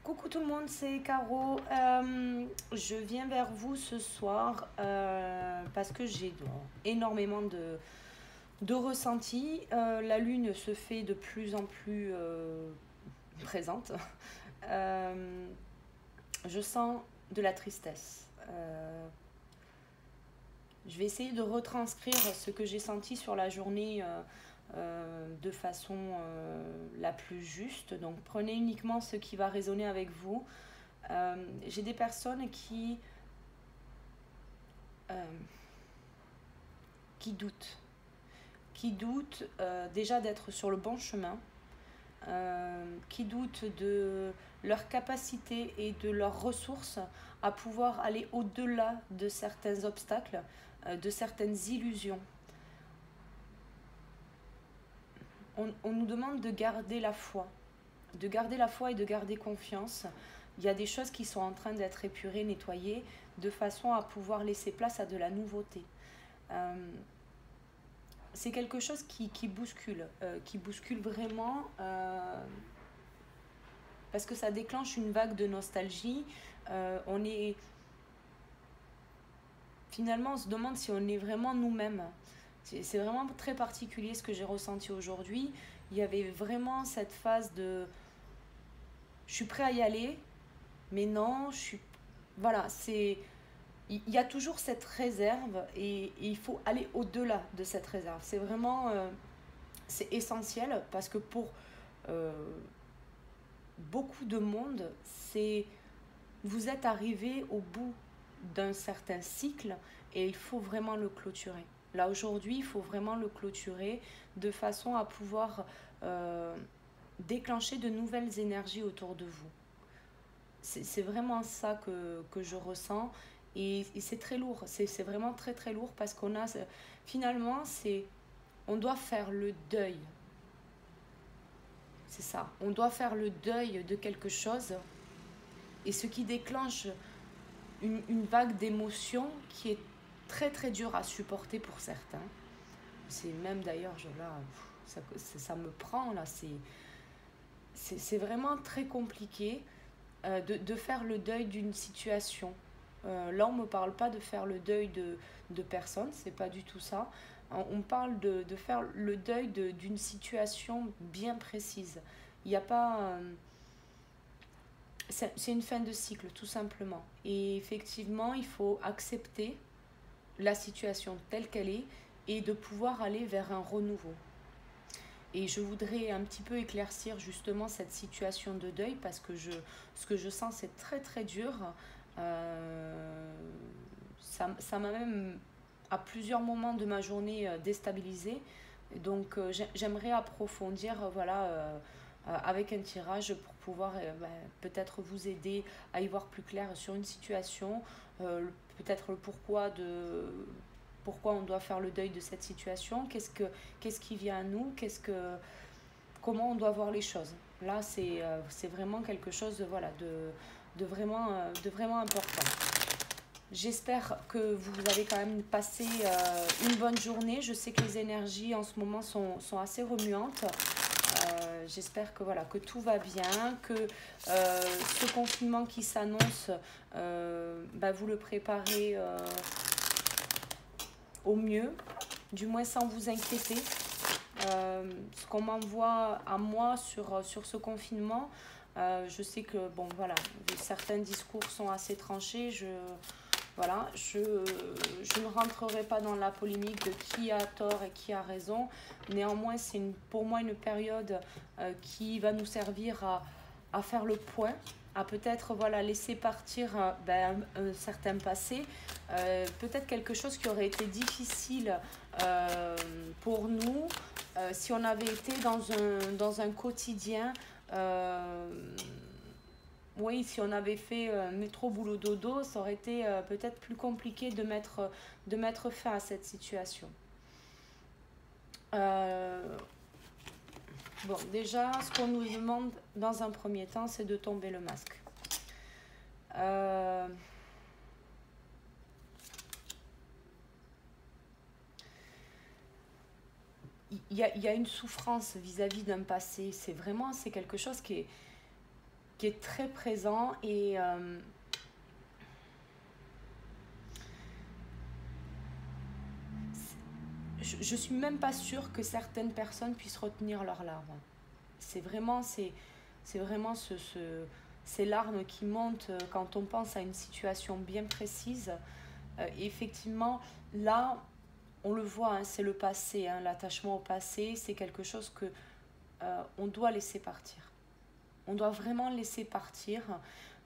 Coucou tout le monde, c'est Caro. Je viens vers vous ce soir parce que j'ai énormément de ressentis. La lune se fait de plus en plus présente. Euh, je sens de la tristesse. Je vais essayer de retranscrire ce que j'ai senti sur la journée de façon la plus juste. Donc prenez uniquement ce qui va résonner avec vous. J'ai des personnes euh, qui doutent. Qui doutent déjà d'être sur le bon chemin, qui doutent de leur capacité et de leurs ressources à pouvoir aller au-delà de certains obstacles, de certaines illusions. On nous demande de garder la foi et de garder confiance. Il y a des choses qui sont en train d'être épurées, nettoyées, de façon à pouvoir laisser place à de la nouveauté. Euh, c'est quelque chose qui bouscule vraiment, parce que ça déclenche une vague de nostalgie. On est Finalement, on se demande si on est vraiment nous-mêmes. C'est vraiment très particulier ce que j'ai ressenti aujourd'hui. Il y avait vraiment cette phase de je suis prêt à y aller, mais non, je suis. Voilà, il y a toujours cette réserve et il faut aller au-delà de cette réserve. C'est vraiment c'est essentiel parce que pour euh, beaucoup de monde, c'est vous êtes arrivé au bout d'un certain cycle et il faut vraiment le clôturer. Là aujourd'hui, il faut vraiment le clôturer de façon à pouvoir euh, déclencher de nouvelles énergies autour de vous. C'est vraiment ça que je ressens et c'est très lourd. C'est vraiment très très lourd parce qu'on a finalement on doit faire le deuil. C'est ça. On doit faire le deuil de quelque chose et ce qui déclenche une vague d'émotions qui est très très dure à supporter pour certains. C'est même d'ailleurs, là, ça me prend là, c'est vraiment très compliqué de faire le deuil d'une situation. Là, on ne me parle pas de faire le deuil de personne, c'est pas du tout ça. On parle de faire le deuil d'une situation bien précise. Il n'y a pas. C'est une fin de cycle, tout simplement. Et effectivement, il faut accepter la situation telle qu'elle est et de pouvoir aller vers un renouveau. Et je voudrais un petit peu éclaircir justement cette situation de deuil parce que ce que je sens c'est très très dur. Ça m'a même à plusieurs moments de ma journée déstabilisée. Donc j'aimerais approfondir avec un tirage pour pouvoir peut-être vous aider à y voir plus clair sur une situation, peut-être le pourquoi on doit faire le deuil de cette situation, qu'est-ce qui vient à nous, comment on doit voir les choses. Là, c'est vraiment quelque chose de vraiment important. J'espère que vous allez quand même passer une bonne journée. Je sais que les énergies en ce moment sont assez remuantes. J'espère que tout va bien, que ce confinement qui s'annonce, vous le préparez au mieux, du moins sans vous inquiéter. Ce qu'on m'envoie à moi sur ce confinement, je sais que certains discours sont assez tranchés. Je ne rentrerai pas dans la polémique de qui a tort et qui a raison. Néanmoins, c'est pour moi une période qui va nous servir à faire le point, à peut-être laisser partir un certain passé, peut-être quelque chose qui aurait été difficile pour nous si on avait été dans un quotidien. Oui, si on avait fait métro boulot dodo, ça aurait été peut-être plus compliqué de mettre fin à cette situation. Euh, bon, déjà, ce qu'on nous demande dans un premier temps, c'est de tomber le masque. Euh, il y a une souffrance vis-à-vis d'un passé. C'est quelque chose qui est très présent et je suis même pas sûre que certaines personnes puissent retenir leurs larmes. C'est vraiment ces larmes qui montent quand on pense à une situation bien précise. Effectivement, là, on le voit, hein, c'est le passé, hein, l'attachement au passé, c'est quelque chose que on doit laisser partir. On doit vraiment laisser partir,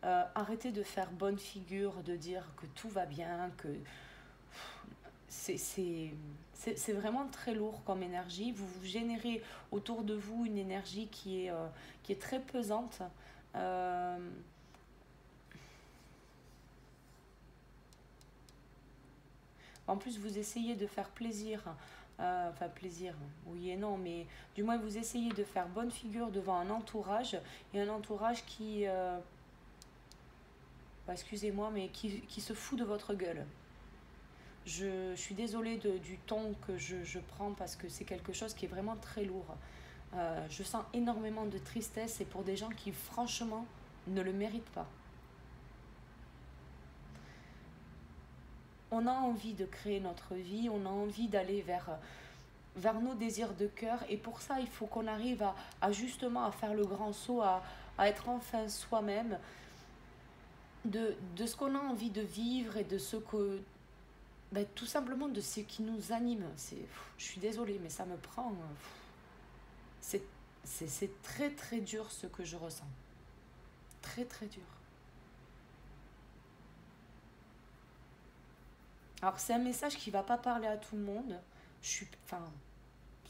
arrêter de faire bonne figure, de dire que tout va bien, que c'est c'est vraiment très lourd comme énergie. Vous générez autour de vous une énergie qui est très pesante. Euh, En plus, vous essayez de faire plaisir. Enfin, plaisir, oui et non, mais du moins, vous essayez de faire bonne figure devant un entourage, et un entourage qui, bah, excusez-moi, mais qui se fout de votre gueule. Je suis désolée du ton que je prends parce que c'est quelque chose qui est vraiment très lourd. Je sens énormément de tristesse et pour des gens qui, franchement, ne le méritent pas. On a envie de créer notre vie, on a envie d'aller vers nos désirs de cœur. Et pour ça, il faut qu'on arrive à justement à faire le grand saut, à être enfin soi-même, de ce qu'on a envie de vivre et de ce que... Ben, tout simplement de ce qui nous anime. Je suis désolée, mais ça me prend... C'est c'est très très dur ce que je ressens. Très très dur. Alors c'est un message qui va pas parler à tout le monde. Enfin,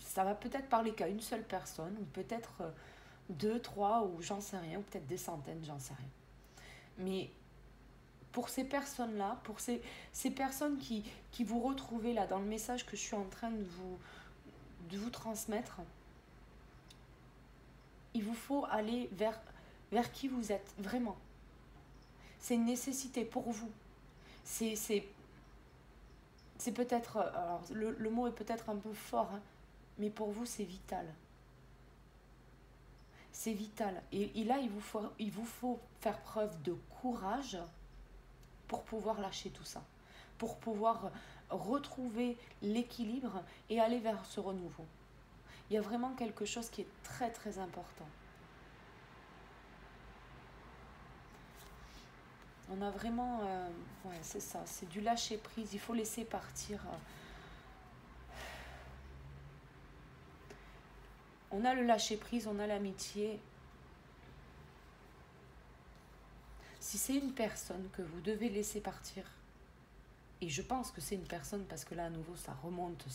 ça va peut-être parler qu'à une seule personne, ou peut-être deux, trois, ou j'en sais rien, ou peut-être des centaines, j'en sais rien. Mais pour ces personnes-là, pour ces personnes qui vous retrouvez là dans le message que je suis en train de vous transmettre, il vous faut aller vers qui vous êtes, vraiment. C'est une nécessité pour vous. C'est c'est peut-être, alors le mot est peut-être un peu fort, hein, mais pour vous c'est vital. C'est vital. Et là, il vous faut faire preuve de courage pour pouvoir lâcher tout ça, pour pouvoir retrouver l'équilibre et aller vers ce renouveau. Il y a vraiment quelque chose qui est très très important. On a vraiment, ouais, c'est ça, c'est du lâcher prise. Il faut laisser partir. On a le lâcher prise, on a l'amitié. Si c'est une personne que vous devez laisser partir, et je pense que c'est une personne parce que là à nouveau ça remonte,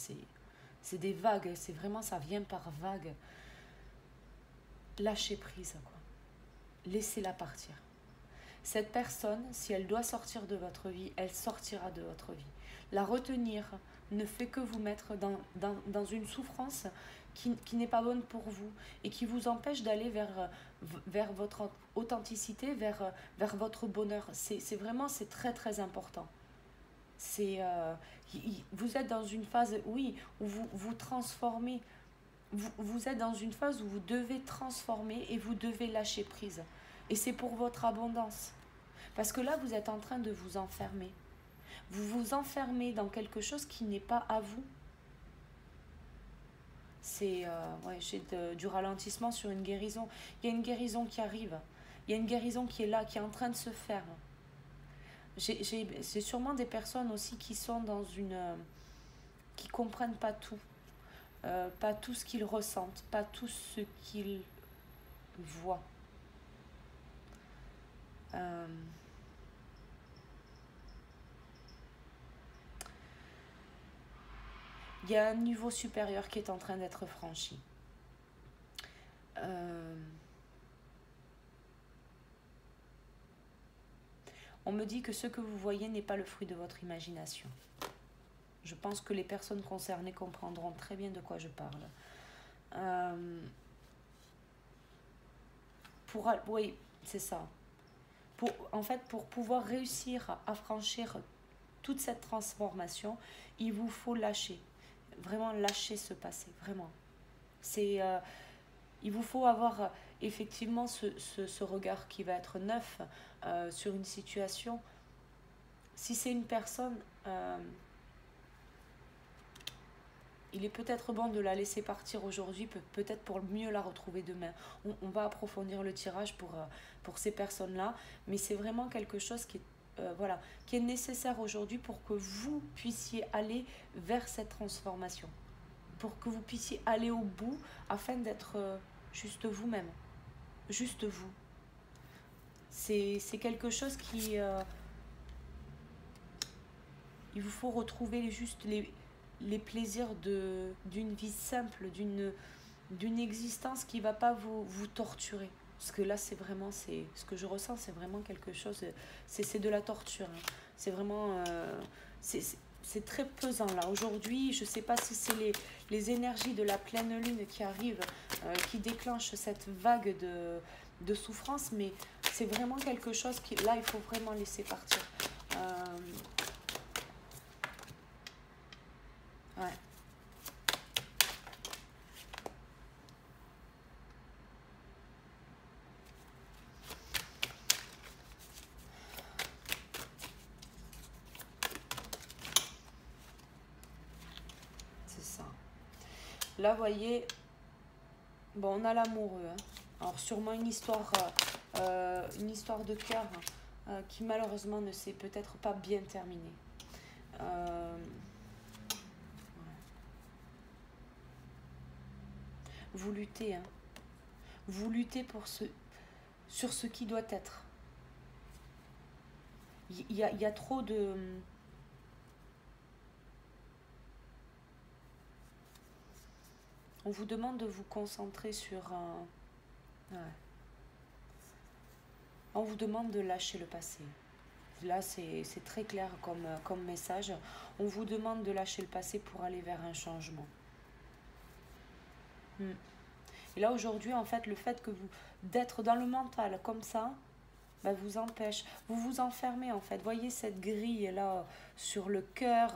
c'est des vagues, c'est vraiment ça vient par vagues. Lâchez prise, quoi. Laissez-la partir. Cette personne, si elle doit sortir de votre vie, elle sortira de votre vie. La retenir ne fait que vous mettre dans une souffrance qui n'est pas bonne pour vous et qui vous empêche d'aller vers votre authenticité, vers votre bonheur. C'est vraiment, c'est très très important. C'est, vous êtes dans une phase, oui, où vous vous transformez. Vous êtes dans une phase où vous devez transformer et vous devez lâcher prise. Et c'est pour votre abondance. Parce que là, vous êtes en train de vous enfermer. Vous vous enfermez dans quelque chose qui n'est pas à vous. C'est ouais, j'ai du ralentissement sur une guérison. Il y a une guérison qui arrive. Il y a une guérison qui est là, qui est en train de se faire. C'est sûrement des personnes aussi qui sont dans une... qui comprennent pas tout. Pas tout ce qu'ils ressentent, pas tout ce qu'ils voient. Euh, Il y a un niveau supérieur qui est en train d'être franchi. Euh, on me dit que ce que vous voyez n'est pas le fruit de votre imagination. Je pense que les personnes concernées comprendront très bien de quoi je parle. Oui, c'est ça. En fait, pour pouvoir réussir à franchir toute cette transformation, il vous faut lâcher. Vraiment lâcher ce passé, vraiment. C'est, il vous faut avoir... effectivement ce regard qui va être neuf sur une situation. Si c'est une personne, il est peut-être bon de la laisser partir aujourd'hui, peut-être pour mieux la retrouver demain. On va approfondir le tirage pour ces personnes-là, mais c'est vraiment quelque chose qui est, voilà, qui est nécessaire aujourd'hui pour que vous puissiez aller vers cette transformation, pour que vous puissiez aller au bout afin d'être juste vous-même, juste vous. C'est quelque chose qui... il vous faut retrouver juste les plaisirs d'une vie simple, d'une existence qui ne va pas vous torturer. Parce que là, c'est vraiment, ce que je ressens, c'est vraiment quelque chose, c'est de la torture. Hein. C'est vraiment, c'est très pesant là. Aujourd'hui, je ne sais pas si c'est les énergies de la pleine lune qui arrivent, qui déclenchent cette vague de souffrance, mais c'est vraiment quelque chose qui, là, il faut vraiment laisser partir. Ouais. C'est ça. Là, vous voyez, bon, on a l'amoureux. Hein. Alors, sûrement une histoire de cœur qui, malheureusement, ne s'est peut-être pas bien terminée. Vous luttez, hein. Vous luttez sur ce qui doit être. Il y a trop de... On vous demande de vous concentrer sur un... Ouais. On vous demande de lâcher le passé. Là, c'est très clair comme message. On vous demande de lâcher le passé pour aller vers un changement. Et là, aujourd'hui, en fait, le fait que d'être dans le mental comme ça, bah, vous empêche. Vous vous enfermez, en fait. Voyez cette grille là sur le cœur.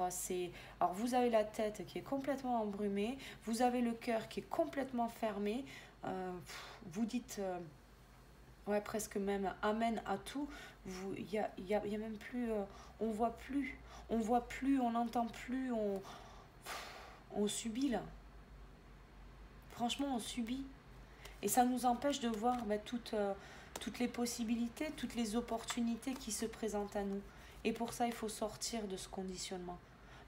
Alors, vous avez la tête qui est complètement embrumée. Vous avez le cœur qui est complètement fermé. Vous dites... ouais, presque même amen à tout. Il y a même plus... on voit plus. On voit plus, on n'entend plus. On subit, là. Franchement, on subit. Et ça nous empêche de voir toutes les possibilités, toutes les opportunités qui se présentent à nous. Et pour ça, il faut sortir de ce conditionnement.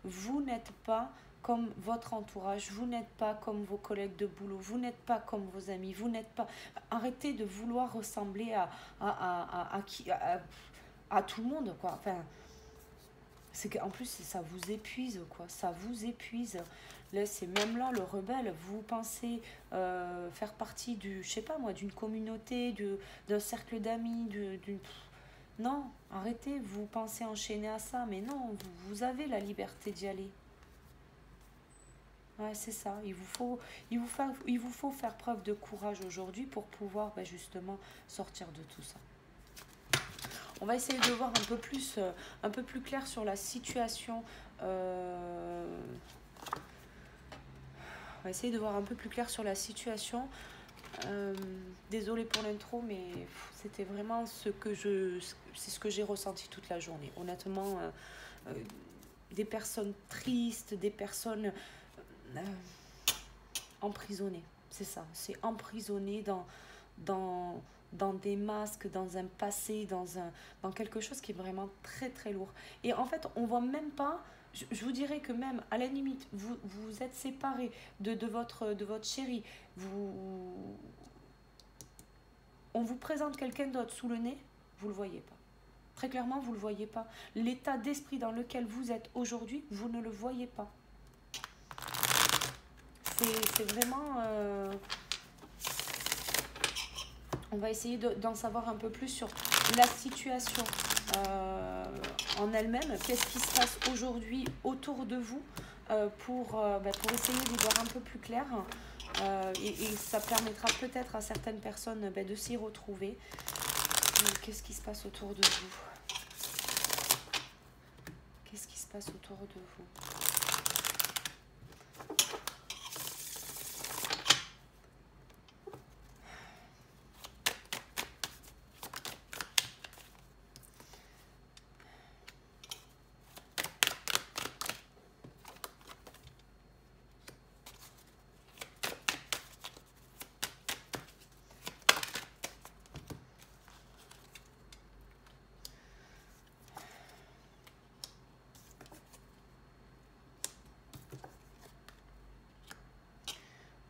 Vous n'êtes pas comme votre entourage, vous n'êtes pas comme vos collègues de boulot, vous n'êtes pas comme vos amis, vous n'êtes pas... Arrêtez de vouloir ressembler à tout le monde, quoi. Enfin, c'est qu'en plus, ça vous épuise, quoi. Ça vous épuise. Là, c'est même là, le rebelle, vous pensez faire partie je sais pas moi, d'une communauté, d'un cercle d'amis, non, arrêtez, vous pensez enchaîner à ça, mais non, vous avez la liberté d'y aller. Ouais, c'est ça, il vous faut faire preuve de courage aujourd'hui pour pouvoir justement sortir de tout ça. On va essayer de voir un peu plus clair sur la situation. On va essayer de voir un peu plus clair sur la situation. Désolée pour l'intro, mais c'était vraiment c'est ce que j'ai ressenti toute la journée. Honnêtement, des personnes tristes, des personnes emprisonnées. C'est ça, c'est emprisonné dans des masques, dans un passé, dans quelque chose qui est vraiment très très lourd. Et en fait, on voit même pas, je vous dirais que même à la limite, vous êtes séparés de votre chéri, on vous présente quelqu'un d'autre sous le nez, vous le voyez pas. Très clairement, vous le voyez pas. L'état d'esprit dans lequel vous êtes aujourd'hui, vous ne le voyez pas. C'est vraiment... on va essayer d'en savoir un peu plus sur la situation en elle-même. Qu'est-ce qui se passe aujourd'hui autour de vous pour essayer d'y voir un peu plus clair. Et ça permettra peut-être à certaines personnes de s'y retrouver. Qu'est-ce qui se passe autour de vous? Qu'est-ce qui se passe autour de vous?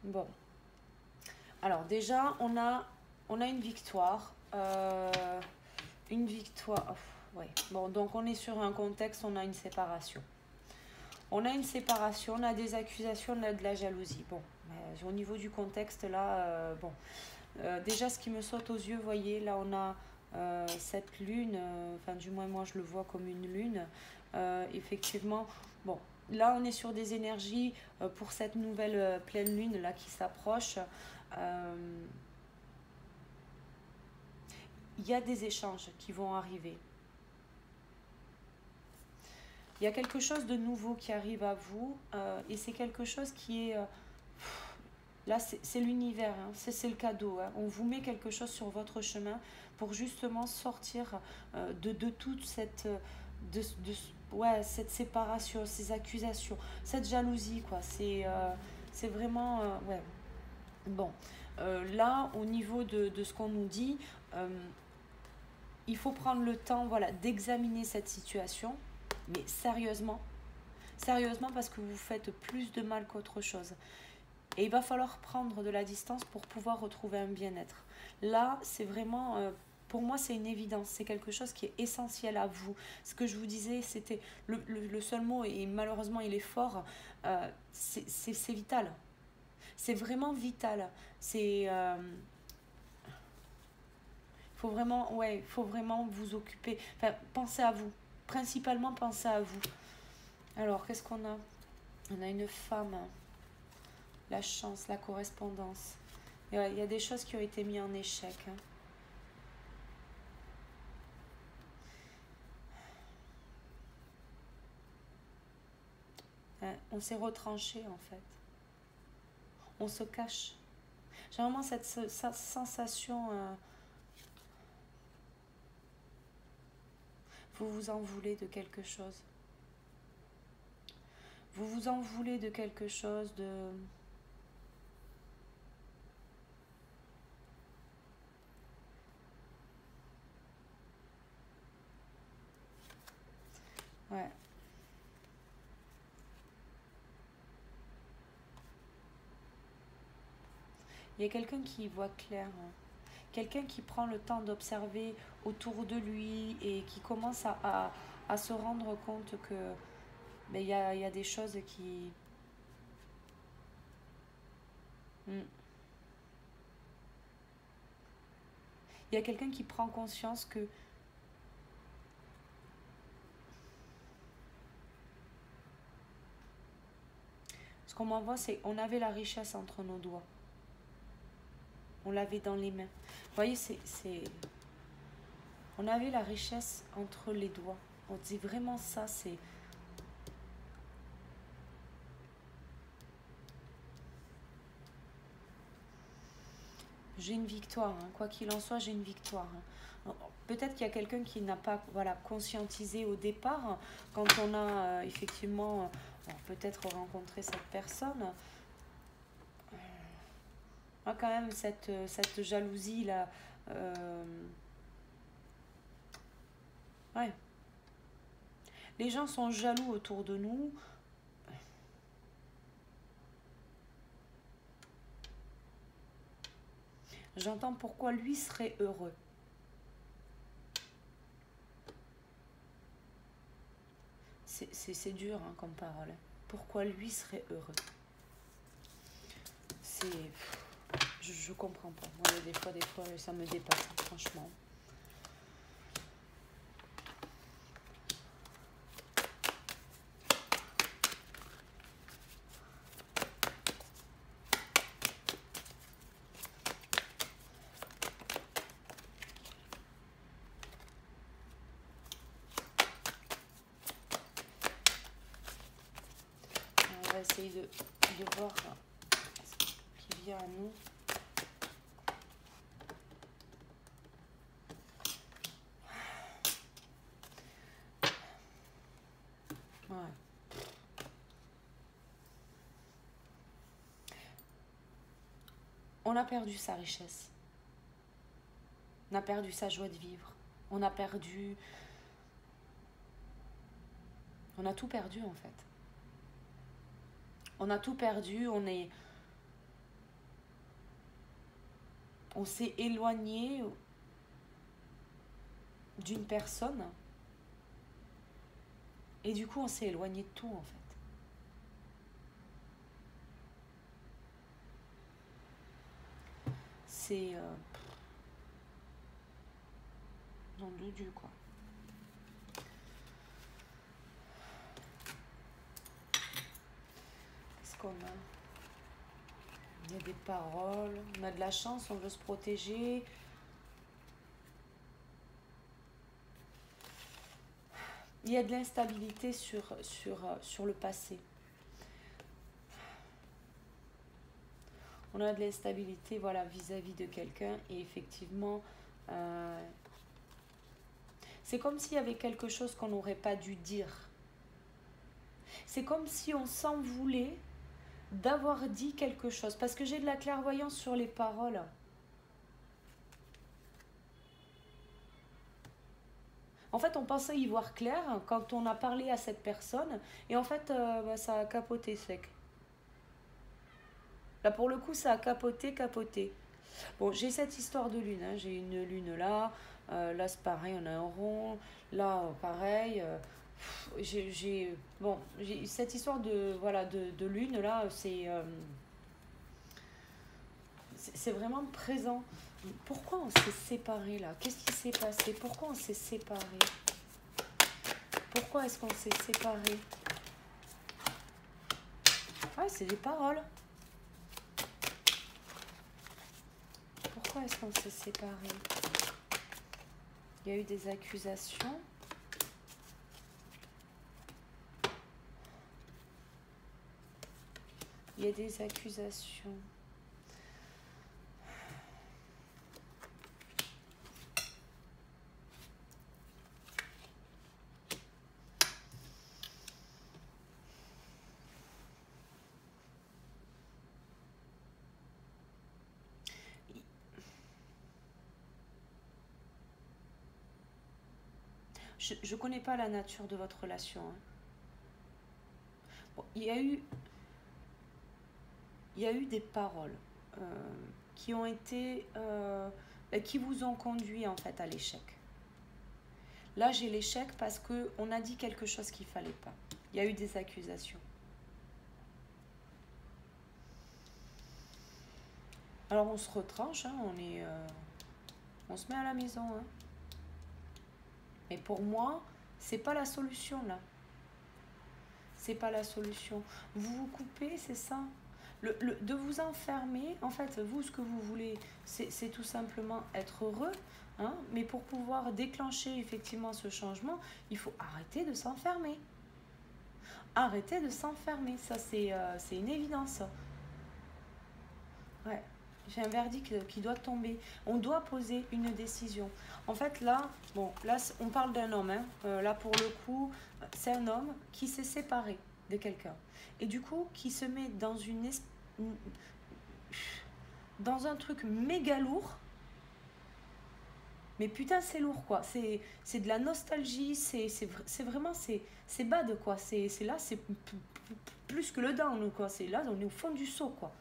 Bon. Alors déjà, on a une victoire. Une victoire. Ouais. Bon, donc on est sur un contexte, on a une séparation. On a une séparation, on a des accusations, on a de la jalousie. Bon, au niveau du contexte, là, bon. Déjà, ce qui me saute aux yeux, vous voyez, là, on a cette lune, enfin, du moins, moi, je le vois comme une lune. Effectivement, bon, là, on est sur des énergies pour cette nouvelle pleine lune, là, qui s'approche. Il y a des échanges qui vont arriver. Il y a quelque chose de nouveau qui arrive à vous et c'est quelque chose qui est... là, c'est l'univers, hein, c'est le cadeau. Hein. On vous met quelque chose sur votre chemin pour justement sortir de toute cette... ouais, cette séparation, ces accusations, cette jalousie, quoi. C'est vraiment... ouais. Bon. Là, au niveau de ce qu'on nous dit, il faut prendre le temps, voilà, d'examiner cette situation, mais sérieusement. Sérieusement, parce que vous faites plus de mal qu'autre chose. Et il va falloir prendre de la distance pour pouvoir retrouver un bien-être. Là, c'est vraiment, pour moi, c'est une évidence. C'est quelque chose qui est essentiel à vous. Ce que je vous disais, c'était le seul mot, et malheureusement, il est fort, c'est vital. C'est vraiment vital. C'est... faut vraiment, ouais, faut vraiment vous occuper. Enfin, pensez à vous. Principalement, pensez à vous. Alors, qu'est-ce qu'on a? On a une femme. La chance, la correspondance. Il y a des choses qui ont été mises en échec. On s'est retranché en fait. On se cache. J'ai vraiment cette sensation. Vous vous en voulez de quelque chose. Vous vous en voulez de quelque chose de... Ouais. Il y a quelqu'un qui y voit clair. Hein. Quelqu'un qui prend le temps d'observer autour de lui et qui commence à se rendre compte que ben, y a des choses qui... Hmm. Il y a quelqu'un qui prend conscience que ce qu'on m'envoie, c'est on avait la richesse entre nos doigts. On l'avait dans les mains. Vous voyez, on avait la richesse entre les doigts. On dit vraiment ça, c'est... J'ai une victoire, hein. Quoi qu'il en soit, j'ai une victoire. Hein. Peut-être qu'il y a quelqu'un qui n'a pas voilà, conscientisé au départ, hein, quand on a effectivement peut-être rencontré cette personne. Quand même, cette jalousie-là... ouais. Les gens sont jaloux autour de nous. J'entends pourquoi lui serait heureux. C'est dur hein, comme parole. Pourquoi lui serait heureux? C'est... Je comprends pas. Moi, des fois, ça me dépasse, franchement. On va essayer de voir ce qui vient à nous. Ouais. On a perdu sa richesse. On a perdu sa joie de vivre. On a perdu... On a tout perdu en fait. On a tout perdu, on est... on s'est éloigné d'une personne et du coup on s'est éloigné de tout en fait. C'est non doudou quoi. Qu'est-ce qu'on a? Il y a des paroles, on a de la chance, on veut se protéger. Il y a de l'instabilité sur le passé. On a de l'instabilité voilà, vis-à-vis de quelqu'un et effectivement, c'est comme s'il y avait quelque chose qu'on n'aurait pas dû dire. C'est comme si on s'en voulait d'avoir dit quelque chose. Parce que j'ai de la clairvoyance sur les paroles. En fait, on pensait y voir clair quand on a parlé à cette personne. Et en fait, ça a capoté sec. Là, pour le coup, ça a capoté. Bon, j'ai cette histoire de lune. Hein. J'ai une lune là. Là, c'est pareil, on a un rond. Là, pareil. Bon, j'ai cette histoire de lune là. C'est vraiment présent. Pourquoi on s'est séparés là? Qu'est-ce qui s'est passé? Pourquoi on s'est séparés? Pourquoi est-ce qu'on s'est séparés? Ouais, c'est des paroles. Pourquoi est-ce qu'on s'est séparés? Il y a eu des accusations. Il y a des accusations. Je ne connais pas la nature de votre relation. Hein. Bon, il y a eu des paroles qui ont été, qui vous ont conduit en fait à l'échec. Là, j'ai l'échec parce qu'on a dit quelque chose qu'il ne fallait pas. Il y a eu des accusations. Alors, on se retranche, hein, on se met à la maison. Hein. Mais pour moi, c'est pas la solution là. C'est pas la solution. Vous vous coupez, c'est ça. De vous enfermer, en fait, vous, ce que vous voulez, c'est tout simplement être heureux. Hein, mais pour pouvoir déclencher effectivement ce changement, il faut arrêter de s'enfermer. Arrêter de s'enfermer, ça c'est une évidence. Ouais. J'ai un verdict qui doit tomber. On doit poser une décision. En fait, là, on parle d'un homme. Hein. Là, pour le coup, c'est un homme qui s'est séparé de quelqu'un. Et du coup, qui se met dans un truc méga lourd. Mais putain, c'est lourd, quoi. C'est de la nostalgie. C'est vraiment, c'est bad, quoi. Là, c'est plus que le down, quoi. C'est là, on est au fond du seau, quoi.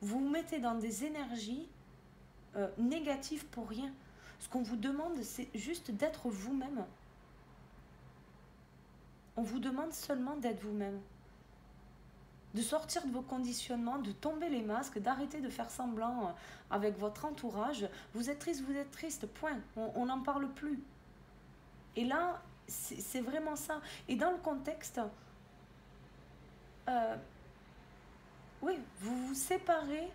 Vous vous mettez dans des énergies négatives pour rien. Ce qu'on vous demande, c'est juste d'être vous-même. On vous demande seulement d'être vous-même. De sortir de vos conditionnements, de tomber les masques, d'arrêter de faire semblant avec votre entourage. Vous êtes triste, point. On n'en parle plus. Et là, c'est vraiment ça. Et dans le contexte... oui, vous vous séparez,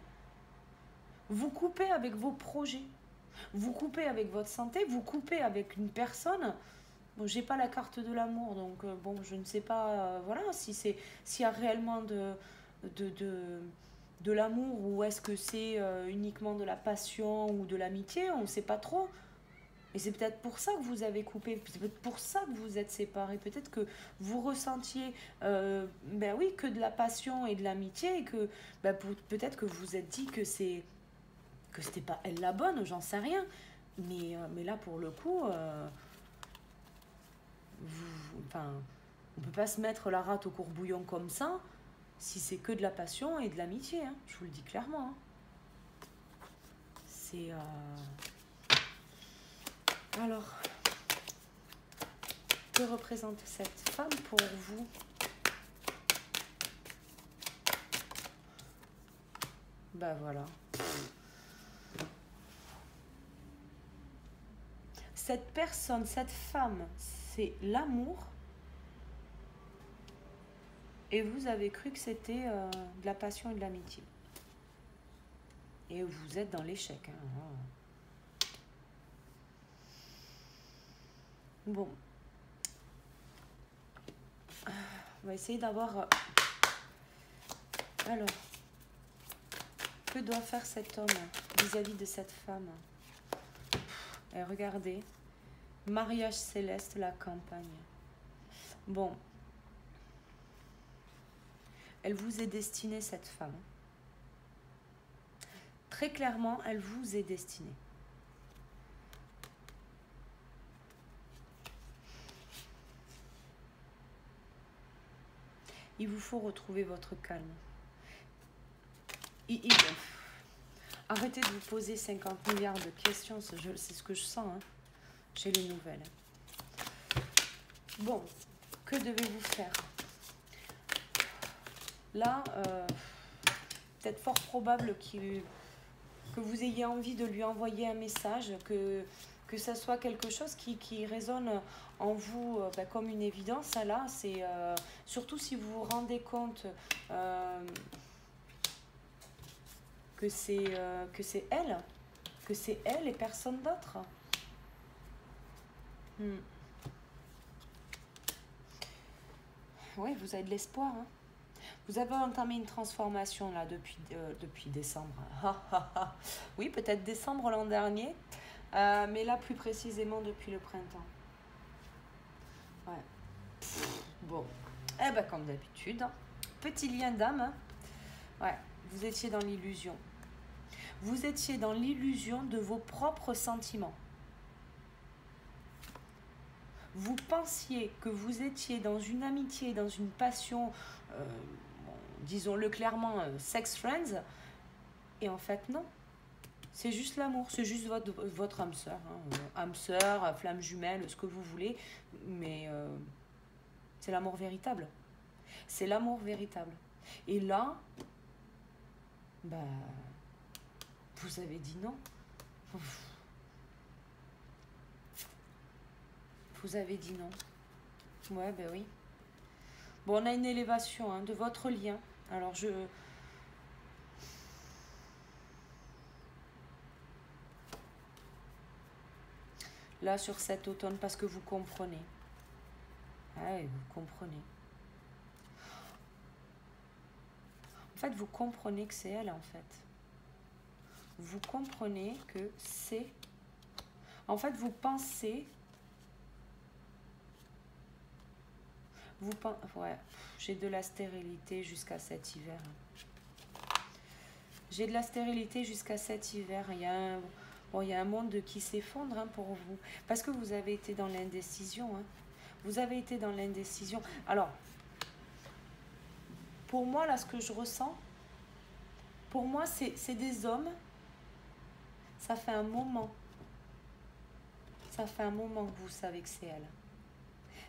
vous coupez avec vos projets, vous coupez avec votre santé, vous coupez avec une personne. Bon, j'ai pas la carte de l'amour, donc bon, je ne sais pas, voilà, s'il y a réellement de l'amour ou est-ce que c'est uniquement de la passion ou de l'amitié, on ne sait pas trop. Et c'est peut-être pour ça que vous avez coupé, c'est peut-être pour ça que vous êtes séparés. Peut-être que vous ressentiez, ben oui, que de la passion et de l'amitié et que peut-être que vous vous êtes dit que c'était pas elle la bonne, j'en sais rien. Mais là, pour le coup, on peut pas se mettre la rate au courbouillon comme ça si c'est que de la passion et de l'amitié. Hein, je vous le dis clairement. Hein. C'est... Alors, que représente cette femme pour vous? Ben voilà. Cette personne, cette femme, c'est l'amour. Et vous avez cru que c'était de la passion et de l'amitié. Et vous êtes dans l'échec. Hein. Bon. On va essayer d'avoir... Alors, que doit faire cet homme vis-à-vis de cette femme? Et regardez, mariage céleste, la campagne. Bon, elle vous est destinée, cette femme. Très clairement, elle vous est destinée. Il vous faut retrouver votre calme. Arrêtez de vous poser 50 milliards de questions, c'est ce que je sens. Hein. J'ai les nouvelles. Bon, que devez-vous faire? Là, peut-être fort probable que vous ayez envie de lui envoyer un message, que ça soit quelque chose qui résonne en vous comme une évidence. Là, c'est surtout si vous vous rendez compte que c'est elle et personne d'autre. Oui, vous avez de l'espoir. Hein. Vous avez entamé une transformation là depuis décembre. Oui, peut-être décembre l'an dernier, mais là plus précisément depuis le printemps. Ouais. Bon, eh ben comme d'habitude, hein. Petit lien d'âme. Hein. Ouais, vous étiez dans l'illusion. Vous étiez dans l'illusion de vos propres sentiments. Vous pensiez que vous étiez dans une amitié, dans une passion, disons-le clairement, sex friends, et en fait non. C'est juste l'amour, c'est juste votre âme sœur, hein. Âme sœur, flamme jumelle, ce que vous voulez, mais c'est l'amour véritable. C'est l'amour véritable. Et là, bah, vous avez dit non. Vous avez dit non. Ouais, ben oui. Bon, on a une élévation hein, de votre lien. Alors, là, sur cet automne, parce que vous comprenez. Ouais, vous comprenez. En fait, vous comprenez que c'est elle, en fait. Vous comprenez que c'est... En fait, vous pensez... Ouais, j'ai de la stérilité jusqu'à cet hiver. J'ai de la stérilité jusqu'à cet hiver. Il y a un monde qui s'effondre hein, pour vous. Parce que vous avez été dans l'indécision. Hein. Vous avez été dans l'indécision. Alors, pour moi, là, ce que je ressens, pour moi, c'est des hommes. Ça fait un moment. Ça fait un moment que vous savez que c'est elle.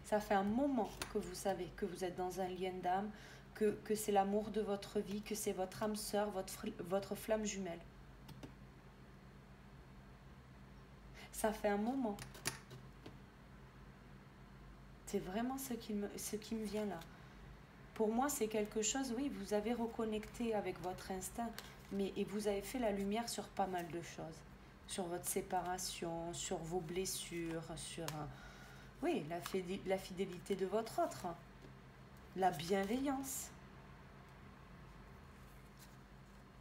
Ça fait un moment que vous savez que vous êtes dans un lien d'âme, que c'est l'amour de votre vie, que c'est votre âme sœur, votre flamme jumelle. Ça fait un moment. C'est vraiment ce qui me vient là. Pour moi, c'est quelque chose, oui, vous avez reconnecté avec votre instinct, et vous avez fait la lumière sur pas mal de choses. Sur votre séparation, sur vos blessures, sur... Oui, la fidélité de votre autre. La bienveillance.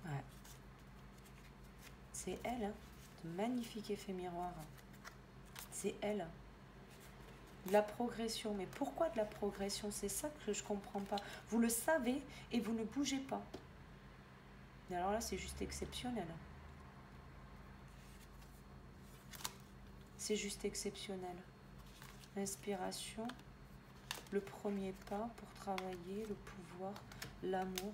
Ouais. C'est elle, hein. De magnifique effet miroir. C'est elle. De la progression. Mais pourquoi de la progression? C'est ça que je ne comprends pas. Vous le savez et vous ne bougez pas. Et alors là, c'est juste exceptionnel. C'est juste exceptionnel. Inspiration, le premier pas pour travailler, le pouvoir, l'amour.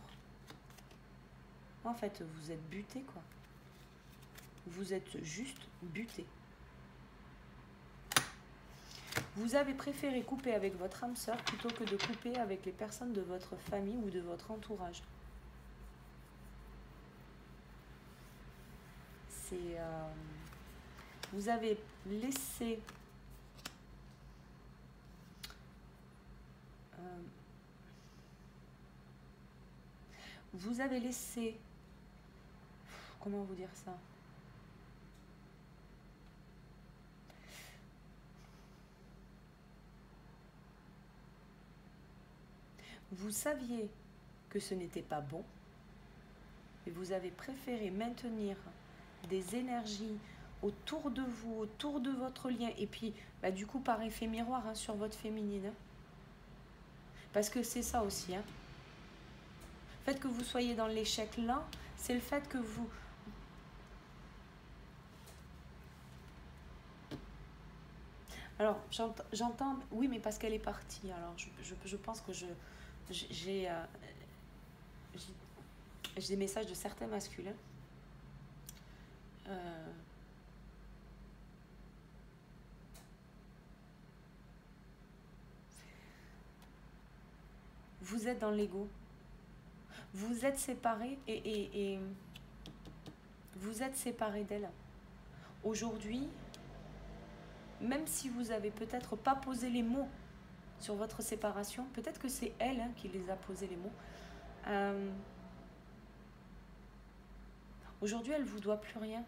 En fait, vous êtes buté, quoi. vous êtes juste buté. Vous avez préféré couper avec votre âme sœur plutôt que de couper avec les personnes de votre famille ou de votre entourage. C'est... vous avez laissé... vous avez laissé... comment vous dire ça? Vous saviez que ce n'était pas bon et vous avez préféré maintenir des énergies autour de vous, autour de votre lien, et puis bah, du coup par effet miroir hein, sur votre féminine. Hein. Parce que c'est ça aussi. Hein. Le fait que vous soyez dans l'échec là, c'est le fait que vous... Alors, j'entends... Oui, mais parce qu'elle est partie. Alors, je pense que j'ai des messages de certains masculins. Vous êtes dans l'ego. Vous êtes séparés et vous êtes séparés d'elle. Aujourd'hui, même si vous avez peut-être pas posé les mots sur votre séparation, peut-être que c'est elle hein, qui les a posé les mots. Aujourd'hui, elle ne vous doit plus rien.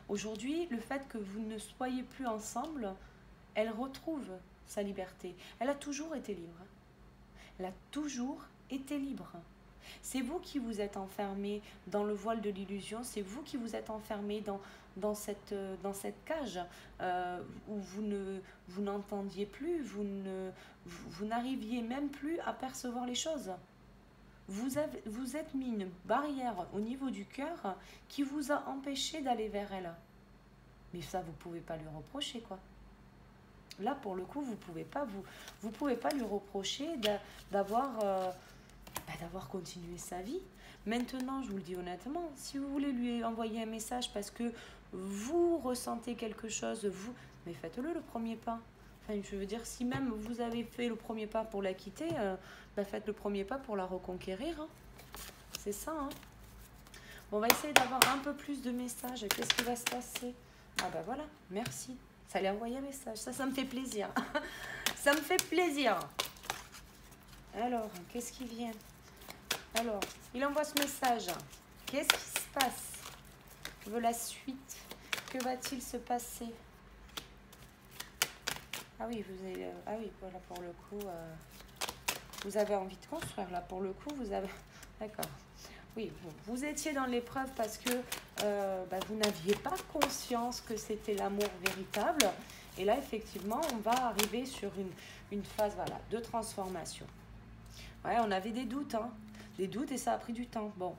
Aujourd'hui, le fait que vous ne soyez plus ensemble, elle retrouve sa liberté. Elle a toujours été libre. Elle a toujours été libre. C'est vous qui vous êtes enfermé dans le voile de l'illusion, c'est vous qui vous êtes enfermé dans cette cage où vous n'entendiez plus, vous n'arriviez même plus à percevoir les choses. Vous êtes mis une barrière au niveau du cœur qui vous a empêché d'aller vers elle. Mais ça, vous ne pouvez pas lui reprocher, quoi. Là, pour le coup, vous pouvez pas lui reprocher d'avoir continué sa vie. Maintenant, je vous le dis honnêtement, si vous voulez lui envoyer un message parce que vous ressentez quelque chose, mais faites-le le premier pas. Enfin, je veux dire, si même vous avez fait le premier pas pour la quitter, faites le premier pas pour la reconquérir. Hein. C'est ça. Hein. Bon, on va essayer d'avoir un peu plus de messages. Qu'est-ce qui va se passer? Ah bah voilà, merci. Ça lui a envoyé un message. Ça me fait plaisir. Ça me fait plaisir. Alors, qu'est-ce qui vient? Alors, il envoie ce message. Qu'est-ce qui se passe? Je veux la suite. Que va-t-il se passer? Ah oui, voilà, pour le coup, vous avez envie de construire, là, pour le coup, vous avez... D'accord. Oui, vous étiez dans l'épreuve parce que vous n'aviez pas conscience que c'était l'amour véritable. Et là, effectivement, on va arriver sur une phase voilà, de transformation. Ouais, on avait des doutes, hein. Des doutes et ça a pris du temps. Bon.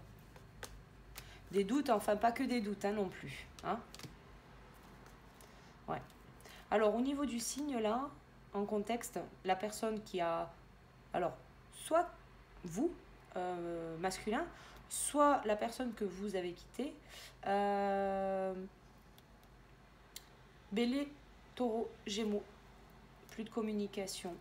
Des doutes, enfin pas que des doutes hein, non plus. Hein. Ouais. Alors, au niveau du signe, là, en contexte, la personne qui a... Alors, soit vous, masculin, soit la personne que vous avez quittée, Bélier, Taureau, Gémeaux, plus de communication.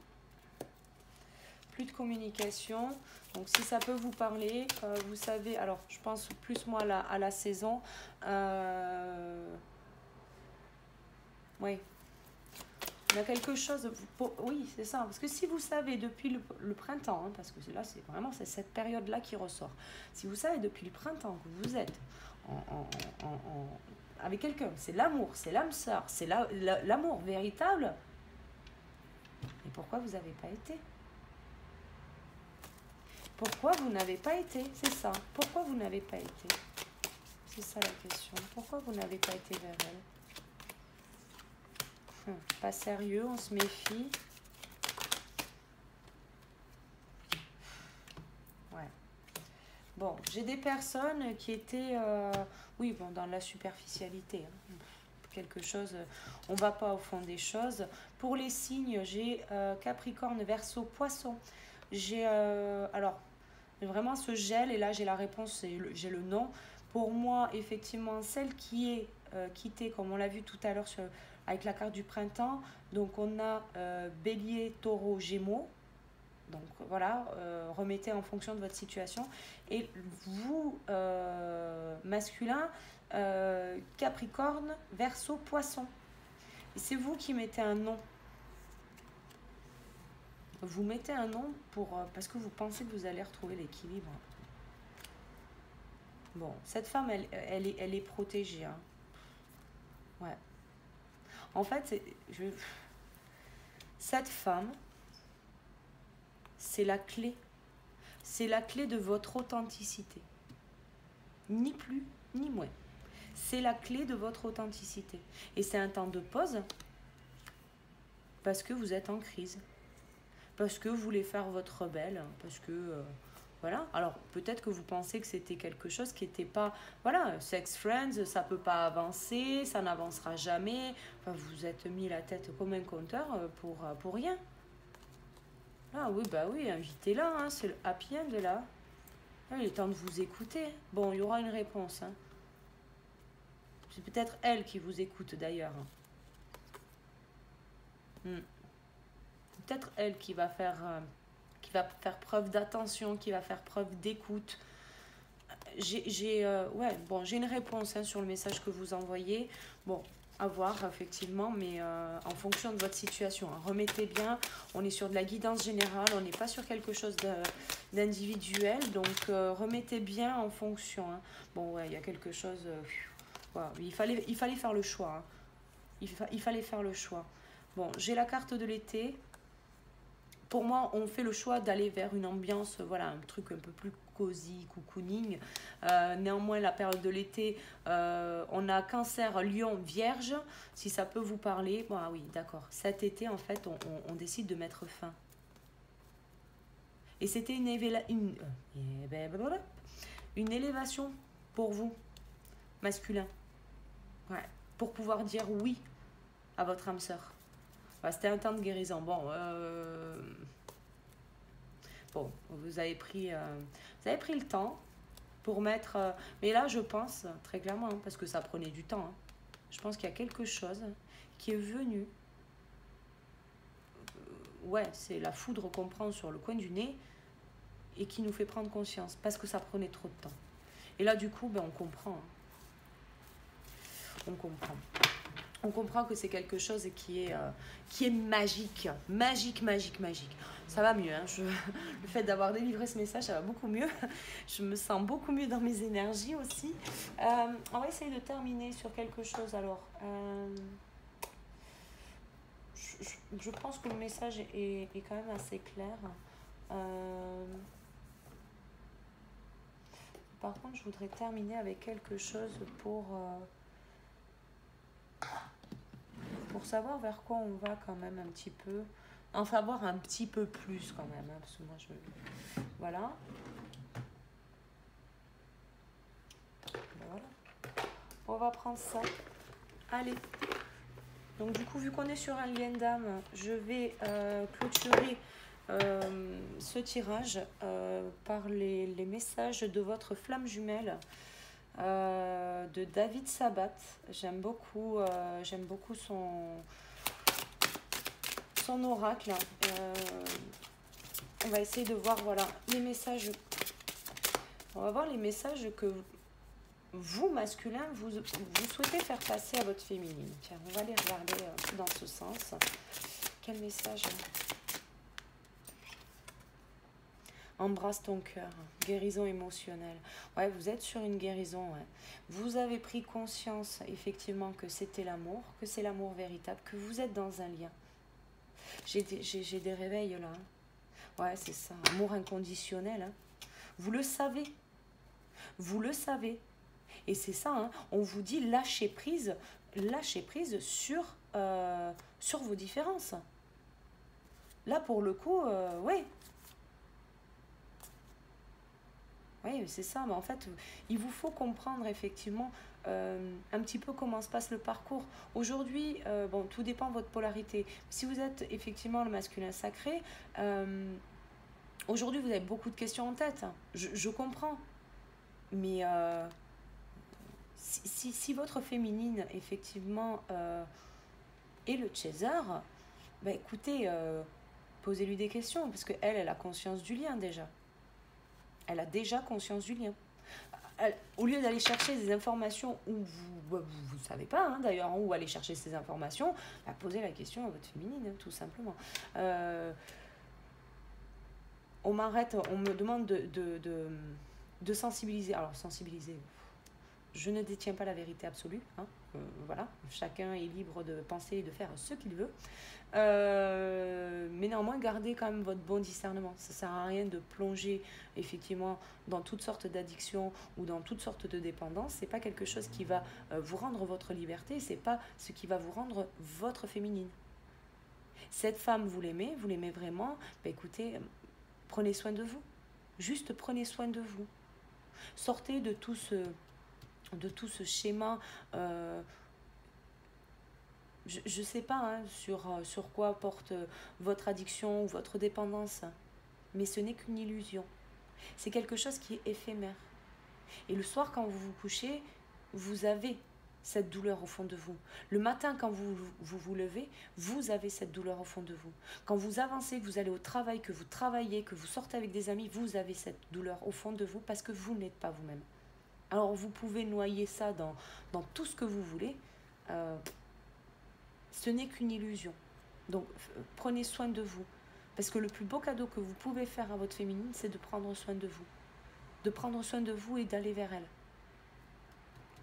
Plus de communication. Donc, si ça peut vous parler, vous savez, alors, je pense plus moi à la saison. Oui. Il y a quelque chose, oui, c'est ça. Parce que si vous savez depuis le printemps, hein, parce que là, c'est vraiment cette période-là qui ressort. Si vous savez depuis le printemps que vous êtes avec quelqu'un, c'est l'amour, c'est l'âme sœur, c'est l'amour véritable. Et pourquoi vous n'avez pas été? Pourquoi vous n'avez pas été? C'est ça. Pourquoi vous n'avez pas été? C'est ça la question. Pourquoi vous n'avez pas été vers elle? Pas sérieux, on se méfie. Ouais. Bon, j'ai des personnes qui étaient, oui, bon, dans la superficialité. Hein. Quelque chose, on ne va pas au fond des choses. Pour les signes, j'ai Capricorne, Verseau, Poisson. J'ai, alors, vraiment ce gel, et là j'ai la réponse, j'ai le nom. Pour moi, effectivement, celle qui est quittée, comme on l'a vu tout à l'heure avec la carte du printemps, donc on a Bélier, Taureau, Gémeaux. Donc voilà, remettez en fonction de votre situation. Et vous, masculin, Capricorne, Verseau, Poisson. Et c'est vous qui mettez un nom. Vous mettez un nom parce que vous pensez que vous allez retrouver l'équilibre. Bon, cette femme, elle est protégée. Hein. Ouais. En fait, cette femme, c'est la clé. C'est la clé de votre authenticité. Ni plus, ni moins. C'est la clé de votre authenticité. Et c'est un temps de pause parce que vous êtes en crise. Parce que vous voulez faire votre rebelle. Parce que... voilà. Alors, peut-être que vous pensez que c'était quelque chose qui n'était pas... Voilà, sex friends, ça ne peut pas avancer, ça n'avancera jamais. Enfin, vous êtes mis la tête comme un compteur pour rien. Ah oui, bah oui, invitez-la, hein, c'est le happy end là. Ah, il est temps de vous écouter. Bon, il y aura une réponse. Hein. C'est peut-être elle qui vous écoute d'ailleurs. Peut-être elle qui va faire preuve d'attention, qui va faire preuve d'écoute. J'ai une réponse hein, sur le message que vous envoyez. Bon, à voir effectivement, mais en fonction de votre situation. Hein. Remettez bien, on est sur de la guidance générale, on n'est pas sur quelque chose d'individuel, donc remettez bien en fonction. Hein. Bon, ouais, il y a quelque chose... voilà, il fallait faire le choix. Hein. Il fallait faire le choix. Bon, j'ai la carte de l'été. Pour moi, on fait le choix d'aller vers une ambiance, voilà, un truc un peu plus cosy, cocooning. Néanmoins, la période de l'été, on a Cancer, Lion, Vierge. Si ça peut vous parler, bon, ah oui, d'accord. Cet été, en fait, on décide de mettre fin. Et c'était une élévation pour vous, masculin. Ouais, pour pouvoir dire oui à votre âme sœur. C'était un temps de guérison. Bon, vous avez pris le temps pour mettre... mais là, je pense, très clairement, hein, parce que ça prenait du temps, hein, je pense qu'il y a quelque chose qui est venu. Ouais, c'est la foudre qu'on prend sur le coin du nez et qui nous fait prendre conscience, parce que ça prenait trop de temps. Et là, du coup, on comprend. Hein. On comprend. On comprend que c'est quelque chose qui est magique. Magique. Ça va mieux. Hein. Le fait d'avoir délivré ce message, ça va beaucoup mieux. Je me sens beaucoup mieux dans mes énergies aussi. On va essayer de terminer sur quelque chose. Alors, je pense que le message est quand même assez clair. Par contre, je voudrais terminer avec quelque chose pour savoir vers quoi on va quand même un petit peu, en savoir un petit peu plus quand même, hein, parce que moi voilà. On va prendre ça. Allez. Donc du coup, vu qu'on est sur un lien d'âme, je vais clôturer ce tirage par les messages de votre flamme jumelle. De David Sabat. J'aime beaucoup son oracle. On va essayer de voir les messages. On va voir les messages que vous, masculin, vous souhaitez faire passer à votre féminine. Tiens, on va les regarder dans ce sens. Quel message? Embrasse ton cœur, guérison émotionnelle. Ouais, vous êtes sur une guérison. Ouais. Vous avez pris conscience, effectivement, que c'était l'amour, que c'est l'amour véritable, que vous êtes dans un lien. J'ai des réveils là. Hein. Ouais, c'est ça. Amour inconditionnel. Hein. Vous le savez. Vous le savez. Et c'est ça. Hein. On vous dit lâcher prise sur vos différences. Là, pour le coup, ouais. Oui, c'est ça. Mais en fait, il vous faut comprendre effectivement un petit peu comment se passe le parcours. Aujourd'hui, tout dépend de votre polarité. Si vous êtes effectivement le masculin sacré, aujourd'hui, vous avez beaucoup de questions en tête. Je comprends. Mais si votre féminine, effectivement, est le chaser, bah écoutez, posez-lui des questions, parce qu'elle, elle a conscience du lien déjà. Elle a déjà conscience du lien. Au lieu d'aller chercher des informations où vous ne savez pas, hein, d'ailleurs, où aller chercher ces informations, bah, posez la question à votre féminine, hein, tout simplement. On me demande de sensibiliser. Alors, sensibiliser, je ne détiens pas la vérité absolue. Hein, voilà, chacun est libre de penser et de faire ce qu'il veut. Mais néanmoins, gardez quand même votre bon discernement. Ça ne sert à rien de plonger effectivement dans toutes sortes d'addictions ou dans toutes sortes de dépendances. Ce n'est pas quelque chose qui va vous rendre votre liberté, ce n'est pas ce qui va vous rendre votre féminine. Cette femme, vous l'aimez vraiment, bah écoutez, prenez soin de vous. Juste prenez soin de vous. Sortez de tout ce schéma. Je ne sais pas hein, sur quoi porte votre addiction ou votre dépendance, mais ce n'est qu'une illusion. C'est quelque chose qui est éphémère. Et le soir, quand vous vous couchez, vous avez cette douleur au fond de vous. Le matin, quand vous levez, vous avez cette douleur au fond de vous. Quand vous avancez, que vous allez au travail, que vous travaillez, que vous sortez avec des amis, vous avez cette douleur au fond de vous parce que vous n'êtes pas vous-même. Alors, vous pouvez noyer ça dans tout ce que vous voulez. Ce n'est qu'une illusion. Donc, prenez soin de vous. Parce que le plus beau cadeau que vous pouvez faire à votre féminine, c'est de prendre soin de vous. De prendre soin de vous et d'aller vers elle.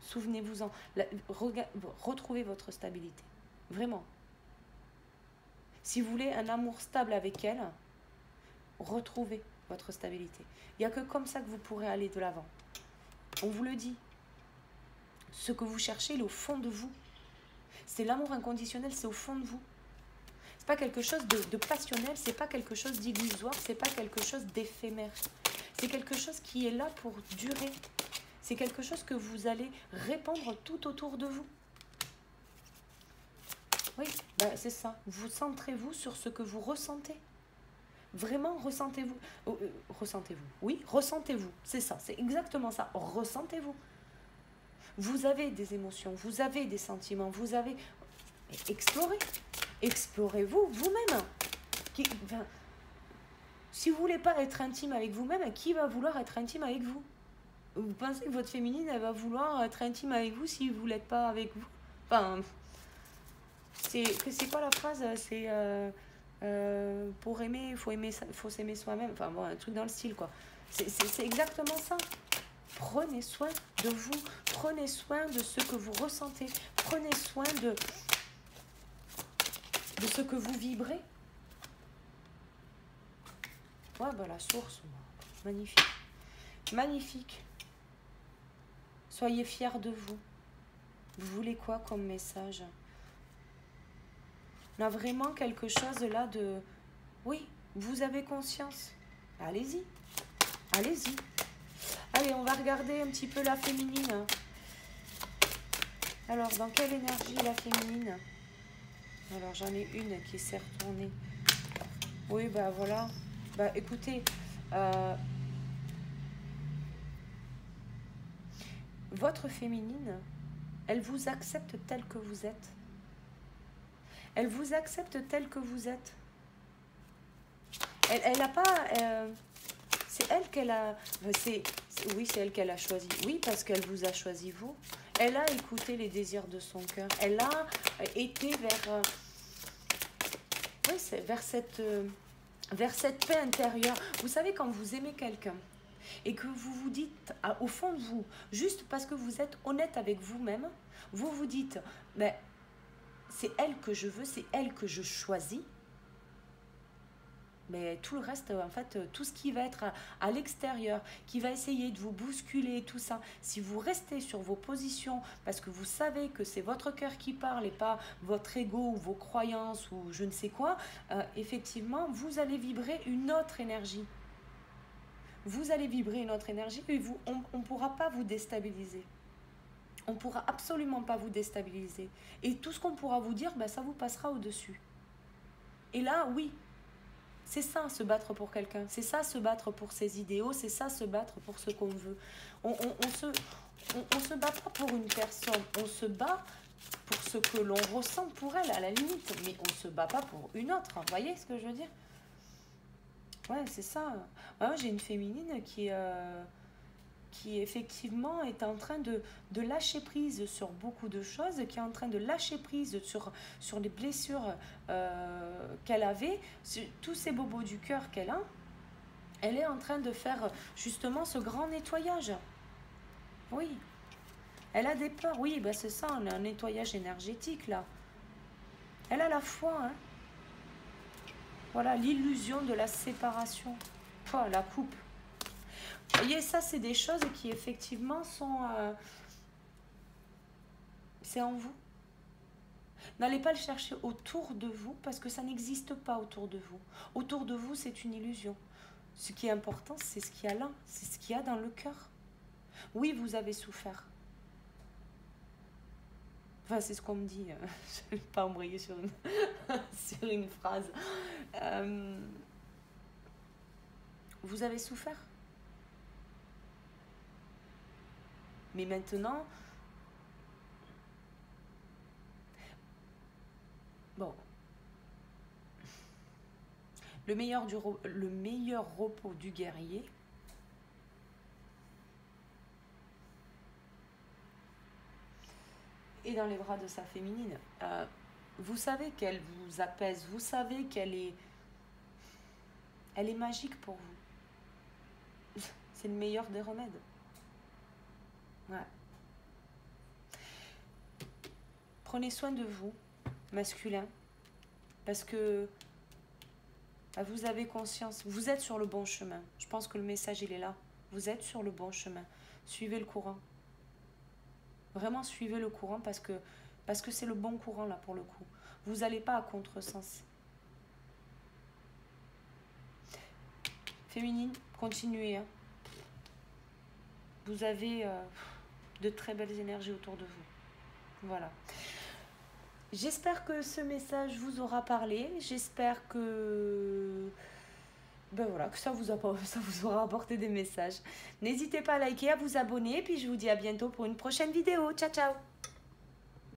Souvenez-vous-en. Retrouvez votre stabilité. Vraiment. Si vous voulez un amour stable avec elle, retrouvez votre stabilité. Il n'y a que comme ça que vous pourrez aller de l'avant. On vous le dit. Ce que vous cherchez, il est au fond de vous. C'est l'amour inconditionnel, c'est au fond de vous. C'est pas quelque chose de passionnel, c'est pas quelque chose d'illusoire, c'est pas quelque chose d'éphémère. C'est quelque chose qui est là pour durer. C'est quelque chose que vous allez répandre tout autour de vous. Oui, ben c'est ça. Vous centrez-vous sur ce que vous ressentez. Vraiment, ressentez-vous. Ressentez-vous. Oui, ressentez-vous. C'est ça, c'est exactement ça. Ressentez-vous. Vous avez des émotions, vous avez des sentiments, vous avez... Explorez. Explorez-vous vous-même. Si vous ne voulez pas être intime avec vous-même, qui va vouloir être intime avec vous? Vous pensez que votre féminine, elle va vouloir être intime avec vous si vous ne l'êtes pas avec vous? Enfin, c'est quoi la phrase? C'est pour aimer, faut s'aimer soi-même. Enfin bon, un truc dans le style, quoi. C'est exactement ça. Prenez soin de vous, prenez soin de ce que vous ressentez, prenez soin de ce que vous vibrez. Ouais, bah la source, magnifique. Magnifique. Soyez fiers de vous. Vous voulez quoi comme message? On a vraiment quelque chose là de... Oui, vous avez conscience. Allez-y. Allez-y. Allez, on va regarder un petit peu la féminine. Alors, dans quelle énergie la féminine? Alors, j'en ai une qui s'est retournée. Oui, bah voilà. Bah écoutez, votre féminine, elle vous accepte telle que vous êtes. Elle vous accepte telle que vous êtes. Elle n'a pas... c'est elle qu'elle a... Oui, c'est elle qu'elle a choisi. Oui, parce qu'elle vous a choisi vous. Elle a écouté les désirs de son cœur. Elle a été vers... oui, c'est vers cette paix intérieure. Vous savez, quand vous aimez quelqu'un et que vous vous dites au fond de vous, juste parce que vous êtes honnête avec vous-même, vous vous dites, mais c'est elle que je veux, c'est elle que je choisis. Mais tout le reste, en fait, tout ce qui va être à l'extérieur, qui va essayer de vous bousculer, tout ça, si vous restez sur vos positions, parce que vous savez que c'est votre cœur qui parle et pas votre ego ou vos croyances ou je ne sais quoi, effectivement, vous allez vibrer une autre énergie. Vous allez vibrer une autre énergie et on ne pourra pas vous déstabiliser. On ne pourra absolument pas vous déstabiliser. Et tout ce qu'on pourra vous dire, ben, ça vous passera au-dessus. Et là, oui, C'est ça, se battre pour quelqu'un. C'est ça, se battre pour ses idéaux. C'est ça, se battre pour ce qu'on veut. On se bat pas pour une personne. On se bat pour ce que l'on ressent pour elle, à la limite. Mais on se bat pas pour une autre. Vous voyez ce que je veux dire? Ouais, c'est ça. Moi, j'ai une féminine qui effectivement est en train de lâcher prise sur beaucoup de choses, qui est en train de lâcher prise sur les blessures qu'elle avait, sur tous ces bobos du cœur qu'elle a. Elle est en train de faire justement ce grand nettoyage. Oui, elle a des peurs. Oui, ben c'est ça, on a un nettoyage énergétique là. Elle a la foi, hein. Voilà, l'illusion de la séparation. Oh, la coupe. Vous voyez, ça, c'est des choses qui, effectivement, sont... c'est en vous. N'allez pas le chercher autour de vous, parce que ça n'existe pas autour de vous. Autour de vous, c'est une illusion. Ce qui est important, c'est ce qu'il y a là. C'est ce qu'il y a dans le cœur. Oui, vous avez souffert. Enfin, c'est ce qu'on me dit. Je ne vais pas embrayer sur sur une phrase. Vous avez souffert. Mais maintenant, bon, le meilleur repos du guerrier, est dans les bras de sa féminine. Vous savez qu'elle vous apaise, vous savez elle est magique pour vous. C'est le meilleur des remèdes. Ouais. Prenez soin de vous, masculin, parce que vous avez conscience, vous êtes sur le bon chemin. Je pense que le message, il est là. Vous êtes sur le bon chemin. Suivez le courant. Vraiment, suivez le courant parce que c'est le bon courant, là, pour le coup. Vous n'allez pas à contresens. Féminine, continuez. Hein. Vous avez de très belles énergies autour de vous. Voilà. J'espère que ce message vous aura parlé. J'espère que... Ben voilà, que ça vous aura apporté des messages. N'hésitez pas à liker, à vous abonner. Et puis je vous dis à bientôt pour une prochaine vidéo. Ciao, ciao!